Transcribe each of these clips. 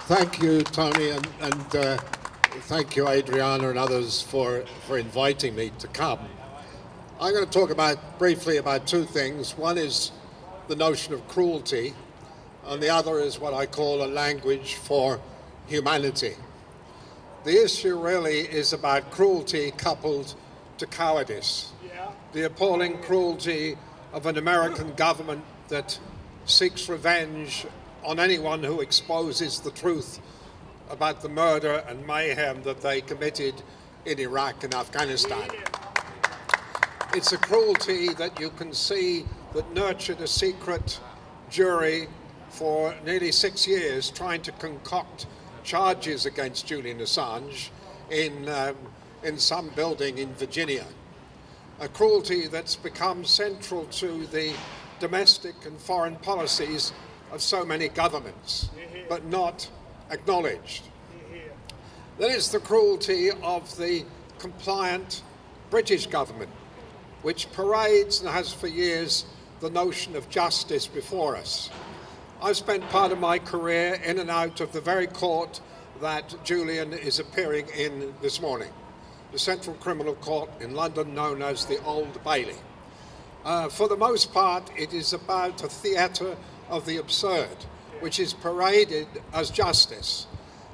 Thank you, Tony, and thank you, Adriana, and others for inviting me to come. I'm going to talk briefly about two things. One is the notion of cruelty, and the other is what I call a language for humanity. The issue really is about cruelty coupled to cowardice. The appalling cruelty of an American government that seeks revenge on anyone who exposes the truth about the murder and mayhem that they committed in Iraq and Afghanistan. It's a cruelty that you can see that nurtured a secret jury for nearly 6 years trying to concoct charges against Julian Assange in some building in Virginia. A cruelty that's become central to the domestic and foreign policies of so many governments, but not acknowledged. Then it's the cruelty of the compliant British government, which parades and has for years the notion of justice before us. I've spent part of my career in and out of the very court that Julian is appearing in this morning, the Central Criminal Court in London, known as the Old Bailey. For the most part, it is about a theatre of the absurd, which is paraded as justice.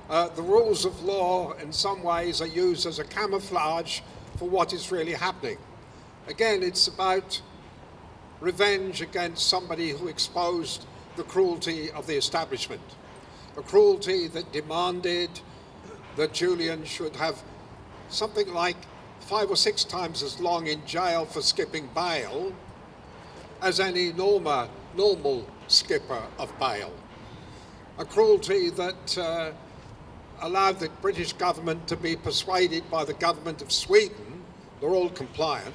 The rules of law, in some ways, are used as a camouflage for what is really happening. Again, it's about revenge against somebody who exposed the cruelty of the establishment, a cruelty that demanded that Julian should have something like 5 or 6 times as long in jail for skipping bail as any normal skipper of bail. A cruelty that allowed the British government to be persuaded by the government of Sweden, they're all compliant,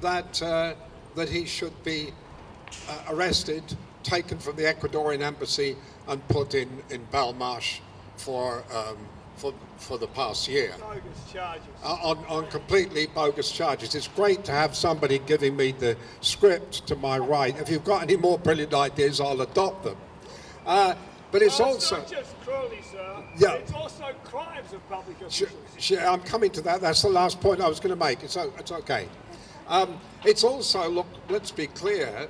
that he should be arrested, taken from the Ecuadorian embassy and put in Belmarsh for the past year. Bogus charges. On completely bogus charges. It's great to have somebody giving me the script to my right. If you've got any more brilliant ideas, I'll adopt them. But it's also... It's not just cruelty, sir. Yeah. It's also crimes of public officials. I'm coming to that. That's the last point I was going to make. It's okay. It's also, look, let's be clear,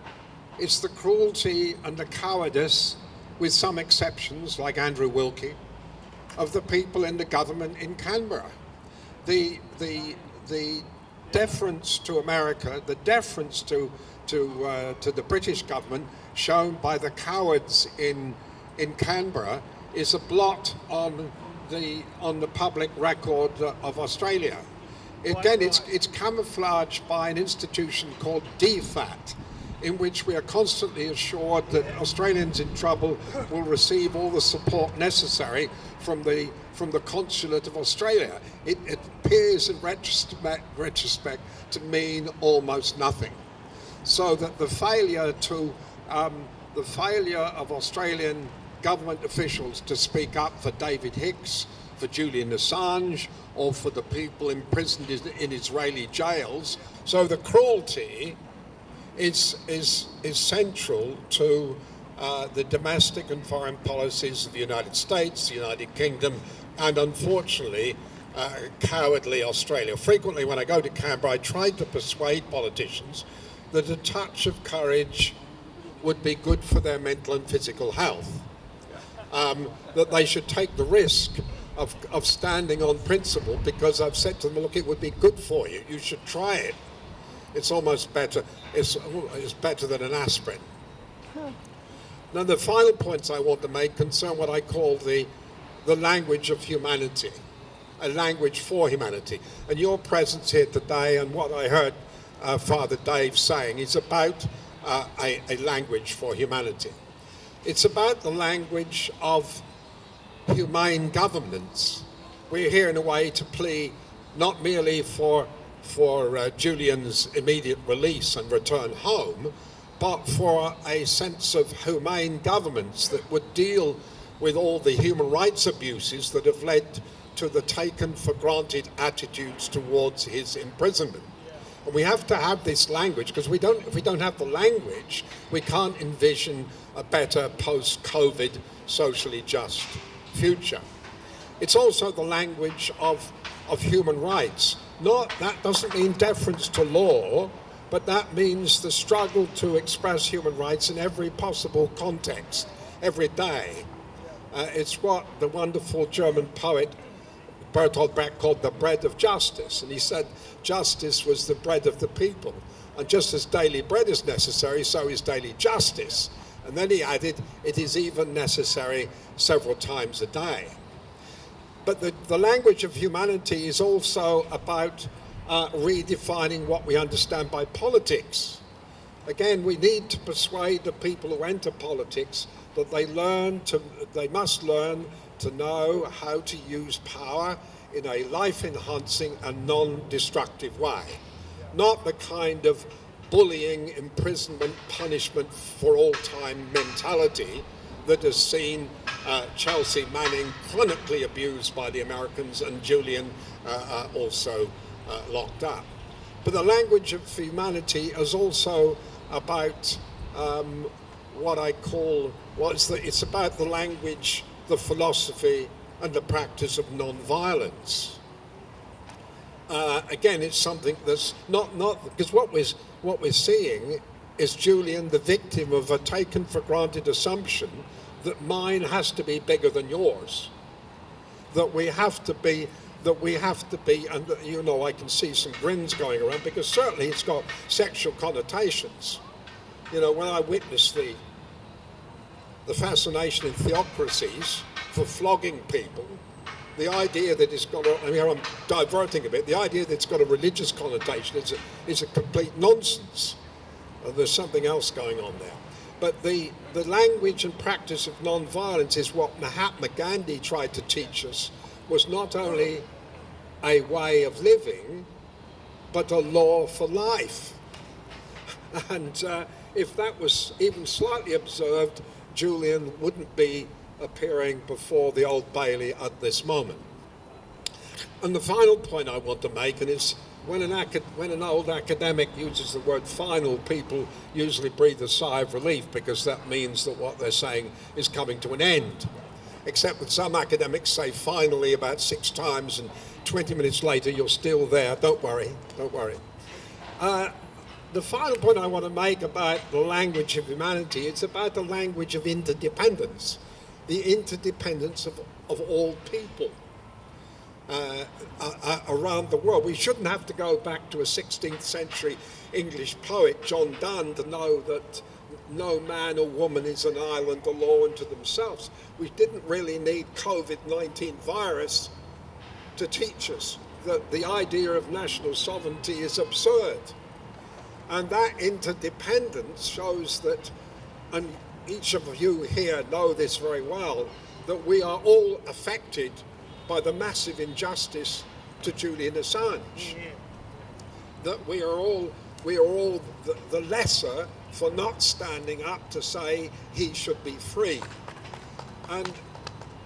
it's the cruelty and the cowardice, with some exceptions, like Andrew Wilkie, of the people in the government in Canberra. The deference to America, the deference to the British government shown by the cowards in Canberra is a blot on the public record of Australia. Again, it's camouflaged by an institution called DFAT, in which we are constantly assured that Australians in trouble will receive all the support necessary from the Consulate of Australia. It appears in retrospect to mean almost nothing. So that the failure of Australian government officials to speak up for David Hicks, for Julian Assange, or for the people imprisoned in Israeli jails. So the cruelty is central to the domestic and foreign policies of the United States, the United Kingdom, and unfortunately, cowardly Australia. Frequently, when I go to Canberra, I try to persuade politicians that a touch of courage would be good for their mental and physical health. That they should take the risk of standing on principle, because I've said to them, look, it would be good for you. You should try it. It's almost better. It's better than an aspirin. Now, the final points I want to make concern what I call the language of humanity, a language for humanity. And your presence here today and what I heard Father Dave saying is about a language for humanity. It's about the language of humane governance. We're here in a way to plea not merely for Julian's immediate release and return home, but for a sense of humane governance that would deal with all the human rights abuses that have led to the taken for granted attitudes towards his imprisonment. And we have to have this language, because if we don't have the language, we can't envision a better post-COVID socially just future. It's also the language of human rights. That doesn't mean deference to law, but that means the struggle to express human rights in every possible context, every day. It's what the wonderful German poet Bertolt Brecht called the bread of justice. And he said justice was the bread of the people. And just as daily bread is necessary, so is daily justice. And then he added, it is even necessary several times a day. But the language of humanity is also about redefining what we understand by politics. Again, we need to persuade the people who enter politics that they must learn to know how to use power in a life-enhancing and non-destructive way. Not the kind of bullying, imprisonment, punishment for all time mentality that has seen Chelsea Manning chronically abused by the Americans and Julian also locked up. But the language of humanity is also about what I call, it's about the language, the philosophy and the practice of non-violence. Again, it's something that's not because what we're seeing is Julian the victim of a taken for granted assumption that mine has to be bigger than yours, that we have to be, and you know, I can see some grins going around because certainly it's got sexual connotations. You know, when I witnessed the fascination in theocracies for flogging people, the idea that it's got I'm diverting a bit, the idea that it's got a religious connotation is a complete nonsense. There's something else going on there. But the language and practice of non-violence is what Mahatma Gandhi tried to teach us, was not only a way of living, but a law for life. And if that was even slightly observed, Julian wouldn't be appearing before the Old Bailey at this moment. And the final point I want to make, and it's when an old academic uses the word final, people usually breathe a sigh of relief because that means that what they're saying is coming to an end. Except that some academics say finally about 6 times and 20 minutes later you're still there. Don't worry, don't worry. The final point I want to make about the language of humanity, it's about the language of interdependence. The interdependence of all people around the world. We shouldn't have to go back to a 16th century English poet, John Donne, to know that no man or woman is an island or law unto themselves. We didn't really need COVID-19 virus to teach us that the idea of national sovereignty is absurd. And that interdependence shows that, and each of you here know this very well, that we are all affected by the massive injustice to Julian Assange. That we are all the lesser for not standing up to say he should be free. And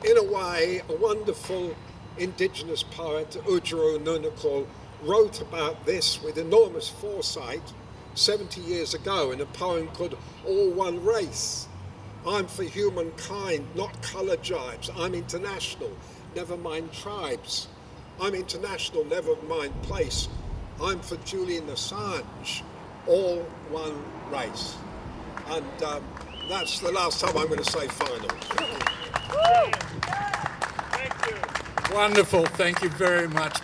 in a way, a wonderful indigenous poet, Ujuru Nunukul, wrote about this with enormous foresight 70 years ago in a poem called All One Race. I'm for humankind, not colour jibes. I'm international, never mind tribes. I'm international, never mind place. I'm for Julian Assange, all one race. And that's the last time I'm going to say final. Thank you. Wonderful. Thank you very much.